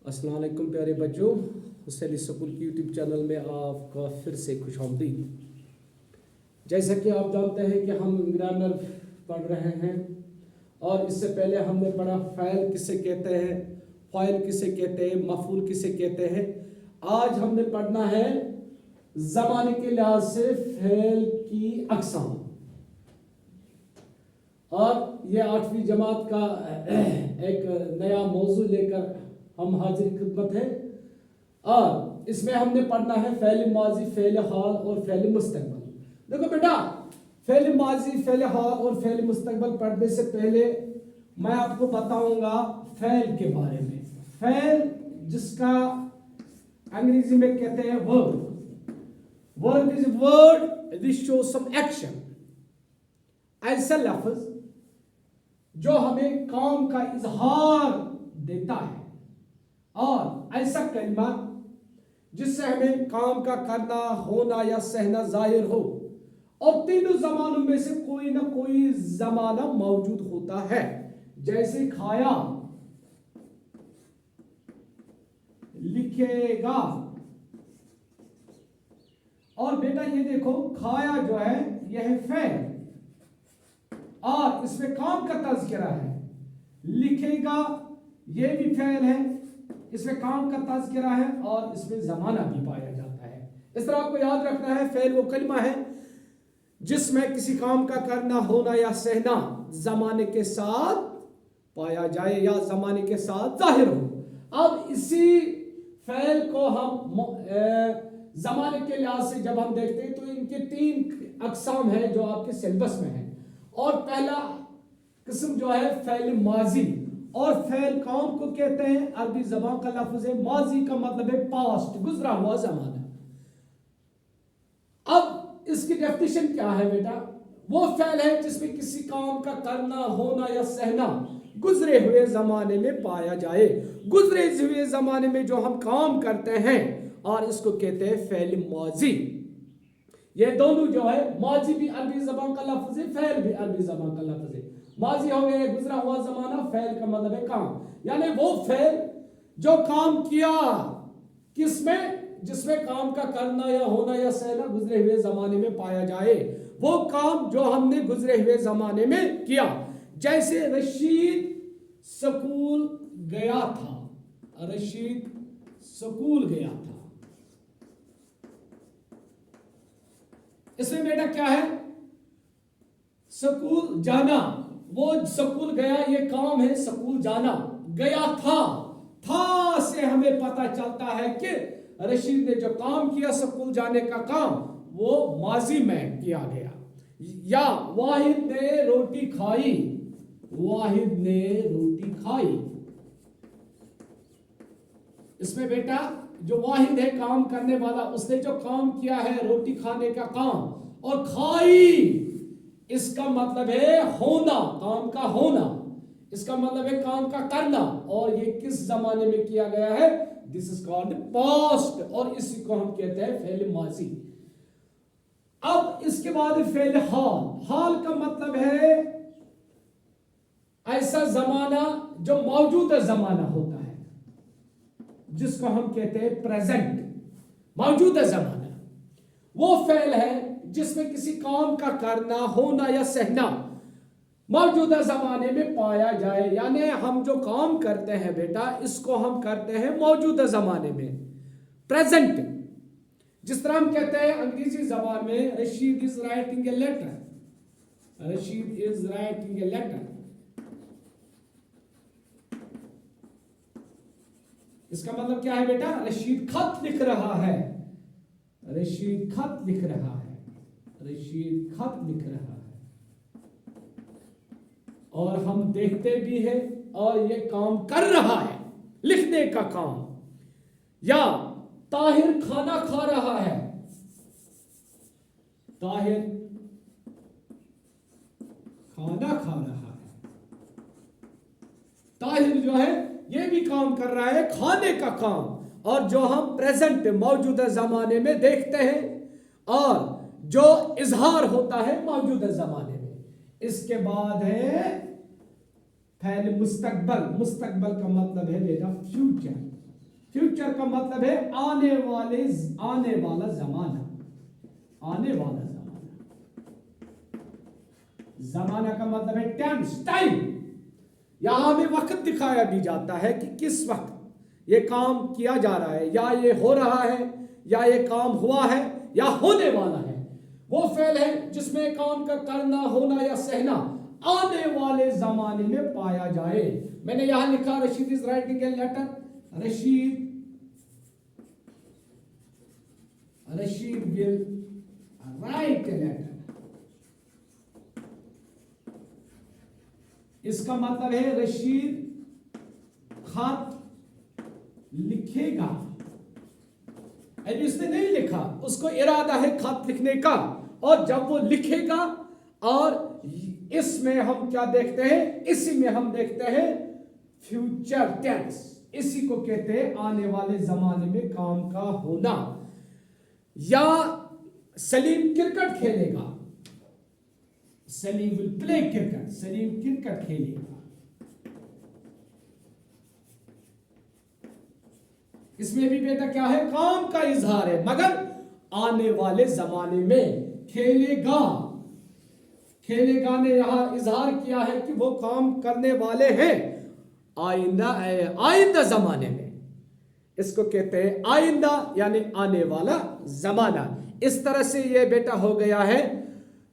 अस्सलाम वालेकुम प्यारे बच्चों, हुसैन स्कूल की यूट्यूब चैनल में आपका फिर से खुशामदीद। जैसा कि आप जानते हैं कि हम ग्रामर पढ़ रहे हैं और इससे पहले हमने पढ़ा फ़ाइल किसे कहते हैं, फ़ाइल किसे कहते हैं, मफ़ूल किसे कहते हैं। आज हमने पढ़ना है ज़माने के लिहाज से फ़ाइल की अक़साम। और ये 8वीं जमात का एक नया मौजू लेकर हम हाजिर खिदमत है। और इसमें हमने पढ़ना है फ़ेल माजी, फ़ेल हाल और फ़ेल मुस्तकबल। देखो बेटा, फ़ेल माजी, फ़ेल हाल और फ़ेल मुस्तकबल पढ़ने से पहले मैं आपको बताऊंगा फ़ेल के बारे में। फ़ेल जिसका अंग्रेजी में कहते हैं verb. Verb is word which show some action. ऐसा लफ्ज जो हमें काम का इजहार देता है, और ऐसा कलमा जिससे हमें काम का करना, होना या सहना जाहिर हो। और तीनों जमानों में से कोई ना कोई जमाना मौजूद होता है। जैसे खाया, लिखेगा। और बेटा ये देखो, खाया जो है यह है फ़ेल और इसमें काम का तज़किरा है। लिखेगा ये भी फ़ेल है, इसमें काम का तज़किरा है और इसमें ज़माना भी पाया जाता है। इस तरह आपको याद रखना है, फ़ेल वो कलमा है जिसमें किसी काम का करना, होना या सहना ज़माने के साथ पाया जाए या ज़माने के साथ जाहिर हो। अब इसी फ़ेल को हम ज़माने के लिहाज से जब हम देखते हैं तो इनके 3 अक़साम हैं जो आपके सिलेबस में है। और पहला किस्म जो है फ़ेल माजी, और फ़ेल कौन को कहते हैं? अरबी ज़बान का लफ्ज़ है। माजी का मतलब है पास्ट, गुजरा हुआ ज़माना। अब इसकी डेफिनेशन क्या है बेटा? वो फ़ेल है जिसमें किसी काम का करना, होना या सहना गुजरे हुए ज़माने में पाया जाए। गुजरे हुए ज़माने में जो हम काम करते हैं, और इसको कहते हैं फ़ेल माजी। ये दोनों जो है, माजी भी अरबी ज़बान का लफ्ज़ है, फ़ेल भी अरबी ज़बान का लफ्ज़ है। माजी हो गया गुजरा हुआ ज़माना, फ़ेल का मतलब है काम, यानी वो फ़ेल जो काम किया किसमें? जिसमें काम का करना या होना या सहना गुजरे हुए ज़माने में पाया जाए। वो काम जो हमने गुजरे हुए ज़माने में किया। जैसे रशीद स्कूल गया था। रशीद स्कूल गया था। इसमें बेटा क्या है? स्कूल जाना। वो स्कूल गया, ये काम है स्कूल जाना। गया था से हमें पता चलता है कि रशीद ने जो काम किया स्कूल जाने का काम, वो माजी में किया गया। या वाहिद ने रोटी खाई। वाहिद ने रोटी खाई। इसमें बेटा जो वाहिद है काम करने वाला, उसने जो काम किया है रोटी खाने का काम, और खाई इसका मतलब है होना, काम का होना। इसका मतलब है काम का करना, और ये किस जमाने में किया गया है? दिस इज कॉल्ड पास्ट, और इसी को हम कहते हैं फ़ेल माजी। अब इसके बाद फ़ेल हाल। हाल का मतलब है ऐसा जमाना जो मौजूदा जमाना होता है, जिसको हम कहते हैं प्रेजेंट, मौजूदा जमाना। वो फ़ेल है जिसमें किसी काम का करना, होना या सहना मौजूदा जमाने में पाया जाए। यानी हम जो काम करते हैं बेटा, इसको हम करते हैं मौजूदा जमाने में, प्रेजेंट। जिस तरह हम कहते हैं अंग्रेजी जबान में, Rashid is writing a letter. Rashid is writing a letter. इसका मतलब क्या है बेटा? रशीद खत लिख रहा है। रशीद खत लिख रहा है। रशीद खत लिख रहा है। और हम देखते भी हैं, और ये काम कर रहा है, लिखने का काम। या ताहिर खाना खा रहा है। ताहिर खाना खा रहा है। ताहिर जो है ये भी काम कर रहा है, खाने का काम। और जो हम प्रेजेंट, मौजूदा जमाने में देखते हैं, और जो इजहार होता है मौजूदा जमाने में। इसके बाद है फ़ेल मुस्तकबल। मुस्तकबल का मतलब है बेटा फ्यूचर। फ्यूचर का मतलब है आने वाला जमाना, आने वाला जमाना। जमाना का मतलब है टेंस, टाइम। यहां हमें वक्त दिखाया भी जाता है कि किस वक्त ये काम किया जा रहा है, या ये हो रहा है, या ये काम हुआ है, या होने वाला है। वो फेल है जिसमें काम का करना, होना या सहना आने वाले जमाने में पाया जाए। मैंने यहां लिखा Rashid is writing a letter, Rashid will write a letter. इसका मतलब है रशीद खत लिखेगा। अभी उसने नहीं लिखा, उसको इरादा है खत लिखने का, और जब वो लिखेगा, और इसमें हम क्या देखते हैं, इसी में हम देखते हैं फ्यूचर टेंस। इसी को कहते हैं आने वाले जमाने में काम का होना। या सलीम क्रिकेट खेलेगा, Salim will play cricket, Salim cricket खेलेगा। इसमें भी बेटा क्या है, काम का इजहार है, मगर आने वाले जमाने में। खेलेगा, खेलेगा ने यहां इजहार किया है कि वो काम करने वाले हैं आइंदा जमाने में। इसको कहते हैं आइंदा, यानी आने वाला जमाना। इस तरह से ये बेटा हो गया है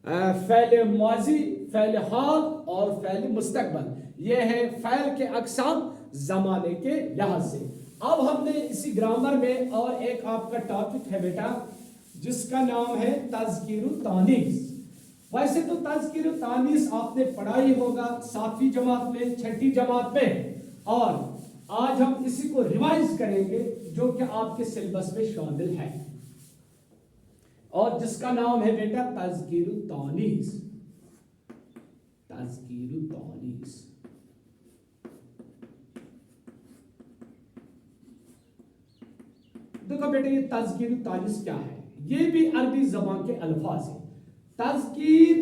फ़ैल माजी, फ़ैल हाल और फ़ैल मुस्तकबल। ये है फ़ैल के अक़साम जमाने के लिहाज से। अब हमने इसी ग्रामर में और एक आपका टॉपिक है बेटा, जिसका नाम है तज़कीर तानीस। वैसे तो तज़कीर तानीस आपने पढ़ा ही होगा 7वीं जमात में, 6ठी जमात में, और आज हम इसी को रिवाइज करेंगे जो कि आपके सिलेबस में शामिल है, और जिसका नाम है बेटा तज़कीर तानीस। तज़कीर तानीस देखो बेटे, ये तज़कीर तानीस क्या है? ये भी अरबी जबान के अल्फाज है। तज़कीर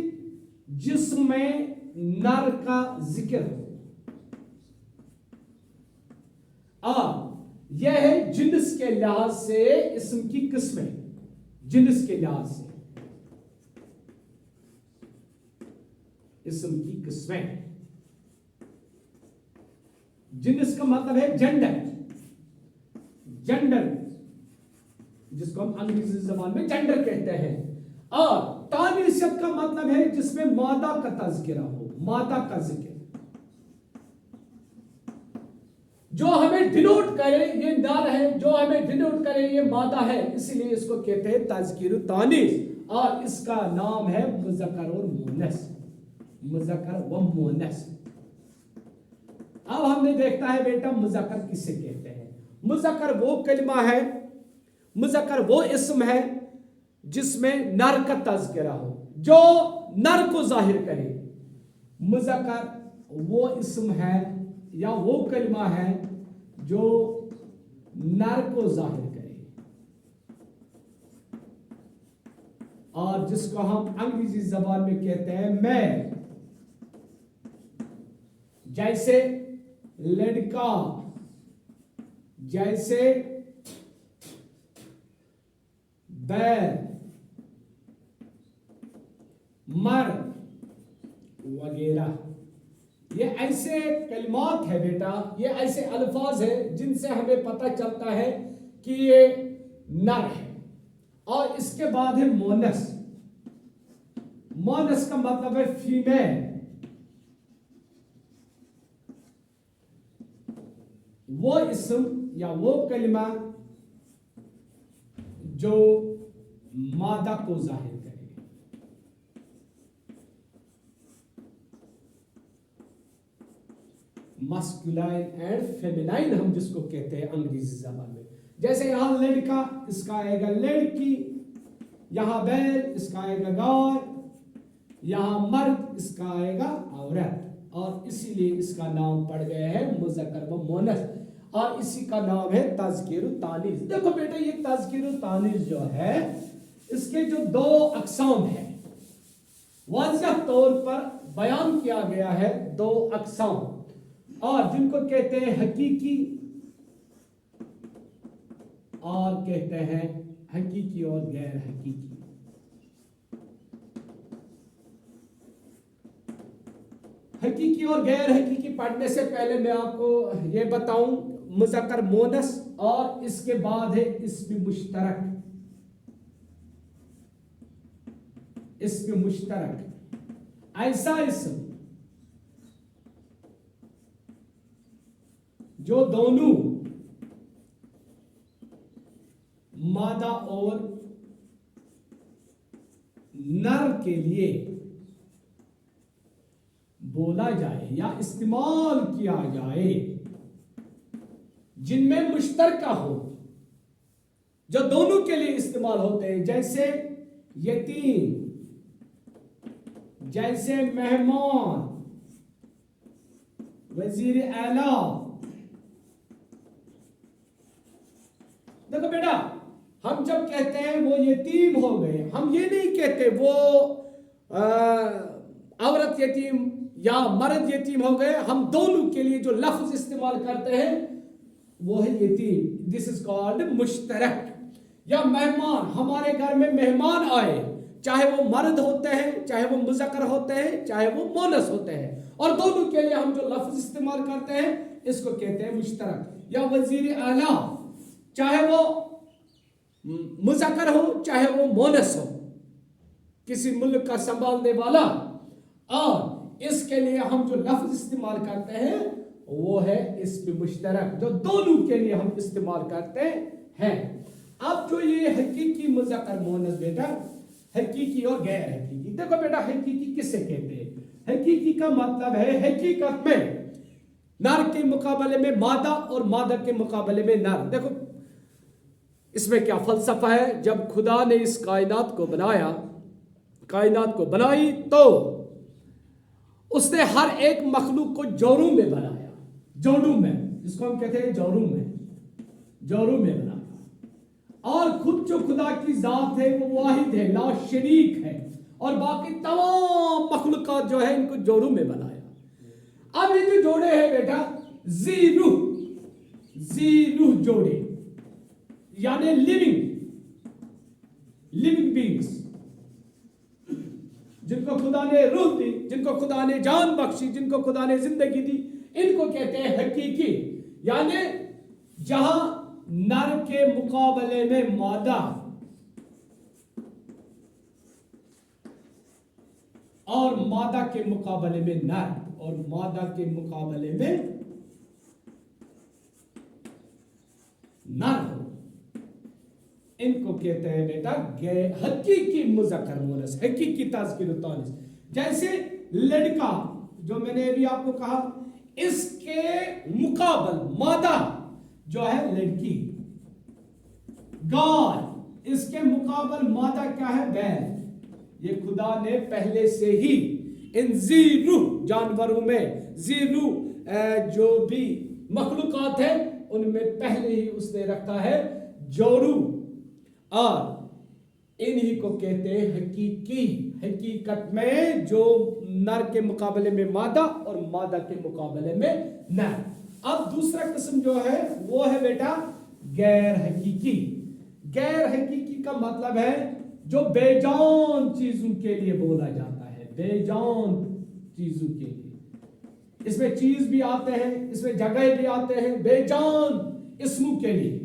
जिसमें नर का जिक्र हो, और यह है जिन्स के लिहाज से इस्म की किस्में, जिन्स के लिहाज से इस्म की किस्में। जिन्स का मतलब है जेंडर, जेंडर जिसको हम अंग्रेजी जबान में जेंडर कहते हैं। और तानीसियत का मतलब है जिसमें मादा का तज़किरा हो, मादा का जिक्र, जो हमें डिनोट करे ये नर है, जो हमें डिनोट करे ये मादा है, इसलिए इसको कहते हैं तज़कीर तानीस। और इसका नाम है मुज़क्कर और मुअन्नस, मुज़क्कर व मुअन्नस। अब हमने देखता है बेटा मुज़क्कर किसे कहते हैं। मुज़क्कर वो कलिमा है, मुज़क्कर वो इस्म है जिसमें नर का तज़किरा हो, जो नर को जाहिर करे। मुज़क्कर वो इस्म है या वो कलिमा है जो नर को जाहिर करे, और जिसको हम अंग्रेजी जबान में कहते हैं मैं। जैसे लड़का, जैसे बैर, मर्द वगैरह। ये ऐसे कलिमात है बेटा, ये ऐसे अल्फाज है जिनसे हमें पता चलता है कि ये नर है। और इसके बाद है मोनस। मोनस का मतलब है फीमेल। वो इस्म या वो कलिमा जो मादा को जाहिर करे। मस्कुलाइन एंड फेमिनाइन हम जिसको कहते हैं अंग्रेजी जबान में। जैसे यहां लड़का, इसका आएगा लड़की, यहां बैल, इसका आएगा गाय, यहां मर्द, इसका आएगा औरत, और इसीलिए इसका नाम पड़ गया है मुज़क्कर व मुअन्नस, और इसी का नाम है तज़कीर तानीस। देखो बेटा, ये तज़कीर तानीस जो है, इसके जो दो अक़साम है, वाज़ह तौर पर बयान किया गया है, दो अक़साम, और जिनको कहते हैं हकीकी और कहते हैं हकीकी और गैर हकीकी। हकीकी और गैर हकीकी पढ़ने से पहले मैं आपको ये बताऊं, मुज़क्कर मोनस और इसके बाद है इस्म मुश्तरक। इस्म मुश्तरक ऐसा इस्म जो दोनों मादा और नर के लिए बोला जाए या इस्तेमाल किया जाए, जिनमें मुश्तरका हो, जो दोनों के लिए इस्तेमाल होते हैं, जैसे यतीम, जैसे मेहमान, वजीर आला। देखो बेटा, हम जब कहते हैं वो यतीम हो गए, हम ये नहीं कहते वो औरत यतीम या मर्द यतीम हो गए। हम दोनों के लिए जो लफ्ज इस्तेमाल करते हैं वो है यतीम। दिस इज कॉल्ड मुश्तरक। या मेहमान, हमारे घर में मेहमान आए, चाहे वो मर्द होते हैं, चाहे वो मुज़क्कर होते हैं, चाहे वो मोनस होते हैं, और दोनों के लिए हम जो लफ्ज इस्तेमाल करते हैं इसको कहते हैं मुश्तरक। या वजीर आला, चाहे वो मुज़क्कर हो चाहे वो मोनस हो, किसी मुल्क का संभालने वाला, और इसके लिए हम जो लफ्ज इस्तेमाल करते हैं वो है इस्म मुश्तरक, जो दोनों के लिए हम इस्तेमाल करते हैं। अब जो ये हकीकी मुज़क्कर मोनस बेटा, हकीकी और गैर हकीकी। देखो बेटा, हकीकी किसे कहते हैं? हकीकी का मतलब है हकीकत में नर के मुकाबले में मादा और मादा के मुकाबले में नर। देखो इसमें क्या फलसफा है। जब खुदा ने इस कायनात को बनाया, कायनात को बनाई, तो उसने हर एक मखलूक को जोड़ों में बनाया, जोड़ों में, जिसको हम कहते हैं जोड़ों में, जोड़ों में बनाया। और खुद जो खुदा की जात है वो वाहिद है, ला शरीक है, और बाकी तमाम मखलूकात जो है इनको जोड़ों में बनाया। अब ये जो जोड़े हैं बेटा, जी रूह जोड़े, यानी लिविंग बींग्स, जिनको खुदा ने रूह दी, जिनको खुदा ने जान बख्शी, जिनको खुदा ने जिंदगी दी, इनको कहते हैं हकीकी। यानी जहां नर के मुकाबले में मादा और मादा के मुकाबले में नर और मादा के मुकाबले में नर हो, इनको कहते हैं बेटा हकीकी मुज़क्कर मोनस, हकीकी ताज़कीर तानीस। जैसे लड़का, जो मैंने अभी आपको कहा, इसके मुकाबल मादा जो है लड़की, गाय, इसके मुकाबल मादा क्या है? बैल। ये खुदा ने पहले से ही इन ज़ीरू जानवरों में, ज़ीरू जो भी मखलूकात है उनमें पहले ही उसने रखा है जोड़ू, और इन्हीं को कहते हैं हकीकी। हकीकत में जो नर के मुकाबले में मादा और मादा के मुकाबले में नर। अब दूसरा किस्म जो है वो है बेटा गैर हकीकी। गैर हकीकी का मतलब है जो बेजान चीजों के लिए बोला जाता है, बेजान चीजों के लिए। इसमें चीज भी आते हैं, इसमें जगह भी आते हैं, बेजान इस्मों के लिए।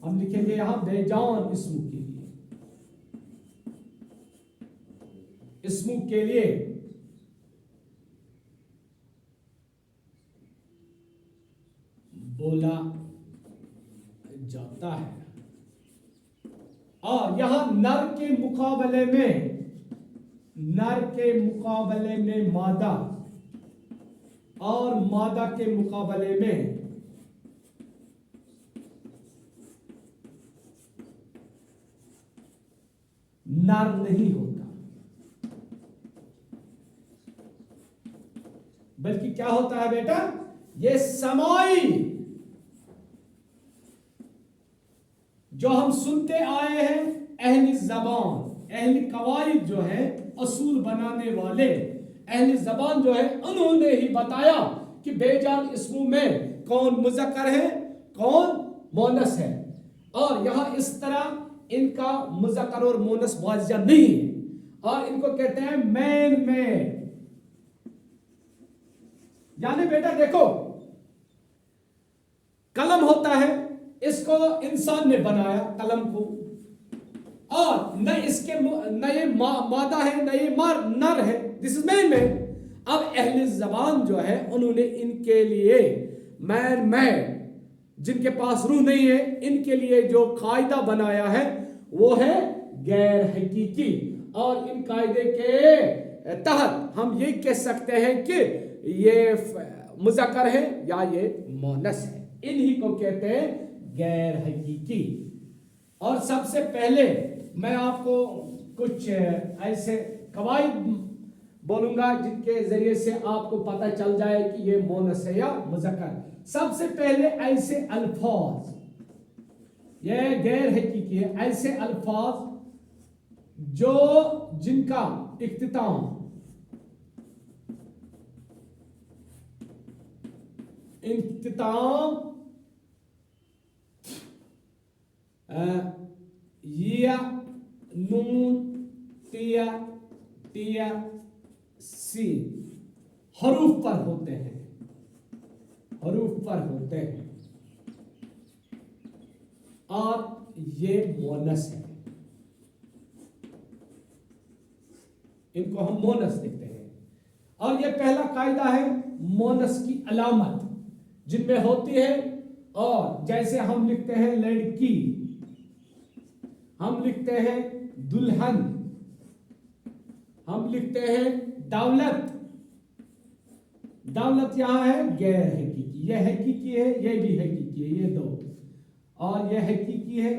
हम लिखेंगे यहां बेजान इस्मों के लिए, इस्मों के लिए बोला जाता है। और यहां नर के मुकाबले में मादा और मादा के मुकाबले में नर नहीं होता, बल्कि क्या होता है बेटा? ये समाई जो हम सुनते आए हैं, अहली ज़बान, अहली कवाइद जो है, असूल बनाने वाले अहली ज़बान जो है, उन्होंने ही बताया कि बेजान इस्मों में कौन मुज़क्कर है, कौन मोनस है। और यहां इस तरह इनका मुज़क्कर और मोनस वाजिया नहीं है, और इनको कहते हैं मैन में। यानी बेटा देखो, कलम होता है, इसको इंसान ने बनाया कलम को, और न इसके न ये मादा है, न ये नर है, दिस इज मैन मैन। अब अहले जबान जो है उन्होंने इनके लिए मैन मैन, जिनके पास रूह नहीं है, इनके लिए जो कायदा बनाया है वो है गैर हकीकी। और इन कायदे के तहत हम ये कह सकते हैं कि ये मुज़क्कर है या ये मोनस है, इन्हीं को कहते हैं गैर हकीकी। और सबसे पहले मैं आपको कुछ ऐसे कवायद बोलूंगा जिनके जरिए से आपको पता चल जाए कि ये मोनस है या मुज़क्कर। सबसे पहले ऐसे अल्फाज, ये गैर हकीकी है, ऐसे अल्फाज जो जिनका इख्तिताम या नून तिया तिया सी हरूफ पर होते हैं, हरूफ पर होते हैं, और ये मोनस है, इनको हम मोनस लिखते हैं। और ये पहला कायदा है मोनस की अलामत जिनमें होती है, और जैसे हम लिखते हैं लड़की, हम लिखते हैं दुल्हन, हम लिखते हैं दौलत। दौलत यहां है गैर हकीकी, यह हकीकी है, यह भी हकीकी है, ये दो, और यह हकीकी है।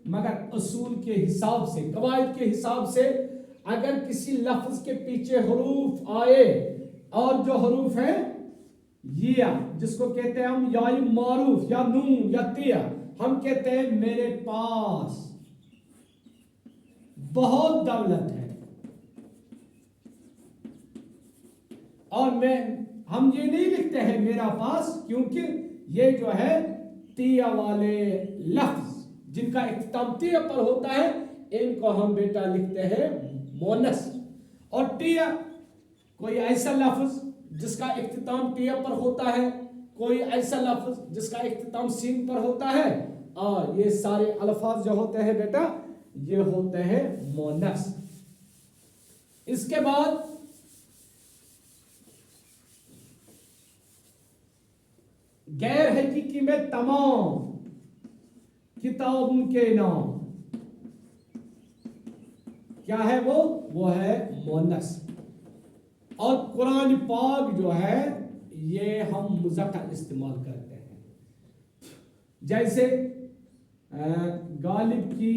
मगर उसूल के हिसाब से, कवायद के हिसाब से, अगर किसी लफ्ज के पीछे हरूफ आए, और जो हरूफ है या जिसको कहते हैं हम या मारूफ या नून या तिया, हम कहते हैं मेरे पास बहुत दौलत है। और हम ये नहीं लिखते हैं मेरा पास, क्योंकि ये जो है तिया वाले लफ्ज जिनका इख्तिताम तिया पर होता है, इनको हम बेटा लिखते हैं मोनस। और टिया कोई ऐसा लफ्ज जिसका इख्तिताम टिया पर होता है, कोई ऐसा लफ्ज जिसका इख्तिताम सीन पर होता है, और ये सारे अल्फाज जो होते हैं बेटा ये होते हैं मोनस। इसके बाद गैर हकीकी में तमाम किताबों के नाम क्या है, वो है मोनस। और कुरान पाक जो है ये हम मुज़क्कर इस्तेमाल करते हैं, जैसे गालिब की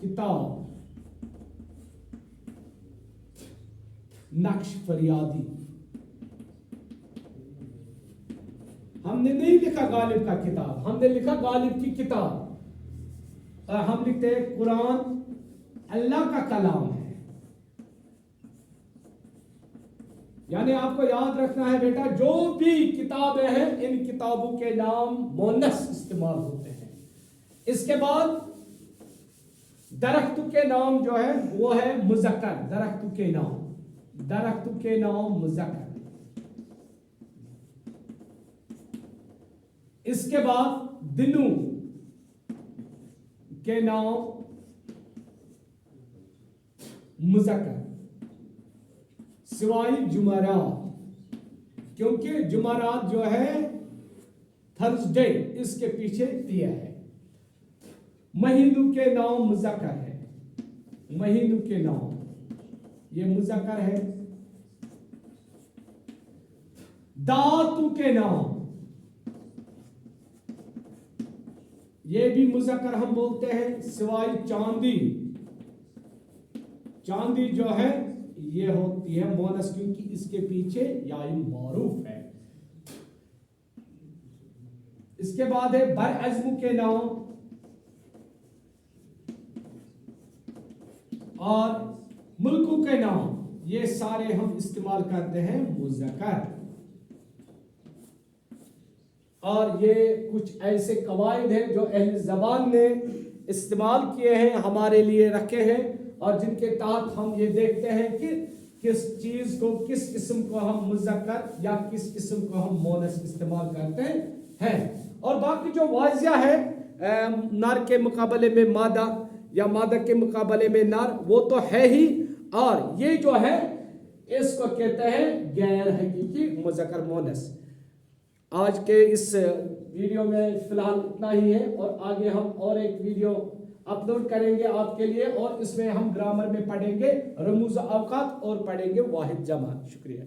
किताब नक्श फरियादी, हमने नहीं लिखा गालिब का किताब, हमने लिखा गालिब की किताब। और हम लिखते हैं कुरान अल्लाह का कलाम है। यानी आपको याद रखना है बेटा, जो भी किताबें हैं इन किताबों के नाम मोनस इस्तेमाल होते हैं। इसके बाद दरख्त के नाम जो है वो है मुज़क्कर, दरख्त के नाम, दरख्त के नाम मुज़क्कर। इसके बाद दिनों के नाम मुज़क्कर, सिवाय जुमरात, क्योंकि जुमरात जो है थर्सडे, इसके पीछे दिया है। महीनों के नाम मुज़क्कर है, महीनों के नाम ये मुज़क्कर है। दातु के नाम ये भी मुज़क्कर हम बोलते हैं, सिवाय चांदी, चांदी जो है ये होती है मोनस, क्योंकि इसके पीछे याई मारूफ है। इसके बाद है बरअज़्म के नाम और मुल्कों के नाम, ये सारे हम इस्तेमाल करते हैं मुज़क्कर। और ये कुछ ऐसे कवायद हैं जो अहले ज़बान ने इस्तेमाल किए हैं, हमारे लिए रखे हैं, और जिनके तहत हम ये देखते हैं कि किस चीज़ को, किस किस्म को हम मुज़क्कर या किस किस्म को हम मोनस इस्तेमाल करते हैं। और बाकी जो वाजिया है नर के मुकाबले में मादा या मादा के मुकाबले में नर, वो तो है ही। और ये जो है इसको कहते हैं गैर हकीकी मुज़क्कर मोनस। आज के इस वीडियो में फिलहाल इतना ही है, और आगे हम और एक वीडियो अपलोड करेंगे आपके लिए, और इसमें हम ग्रामर में पढ़ेंगे रमूज़ औकात और पढ़ेंगे वाहिद जमा। शुक्रिया।